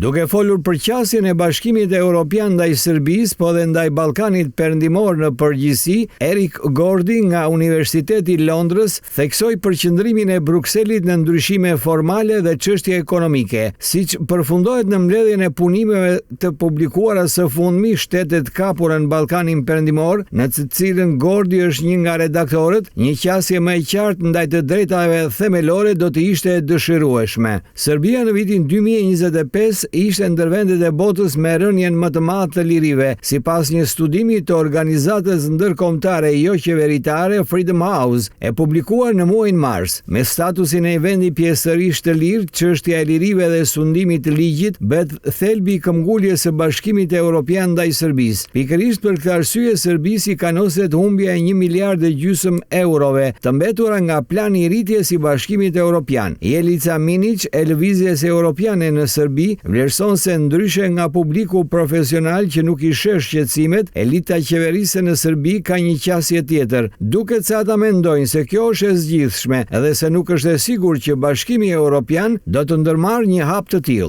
Duke folur për qasjen e Bashkimit Evropian ndaj Serbisë, po dhe ndaj Ballkanit Perëndimor në përgjithësi, Erik Gordi nga Universiteti i Londrës theksoi përqendrimin e Brukselit në ndryshime formale dhe çështje ekonomike. Siç përfundohet në mbledhjen e punimeve të publikuara së fundmi Shtetet kapura në Ballkanin Perëndimor, në të cilën Gordi është një nga redaktorët, një qasje më e qartë ndaj të drejtave themelore do të ishte e dëshirueshme. Serbia në vitin 2025 ishte ndër vendet e botës me rënien më të madhe të lirive, sipas një studimi të organizatës ndërkombëtare jo qeveritare Freedom House, e publikuar në muajin mars. Me statusin e vendi pjesërisht të lirë, çështja e lirive dhe sundimit të ligjit bëhet thelbi i këmbguljes së Bashkimit Evropian ndaj Serbisë. Pikërisht për këtë arsye, Serbisi kanoset humbja e 1,5 miliardë eurove të mbetura nga plani i rritjes i Bashkimit Evropian. Jelica Minić, e lëvizjes europiane në Serbi, vlerëson se ndryshe nga publiku profesional që nuk i sheh shqetësimet, elita qeverisë në Serbi ka një qasje tjetër. Duket se ata mendojnë se kjo është e zgjidhshme edhe se nuk është e sigurt që Bashkimi Evropian do të ndërmarrë një hap të tillë.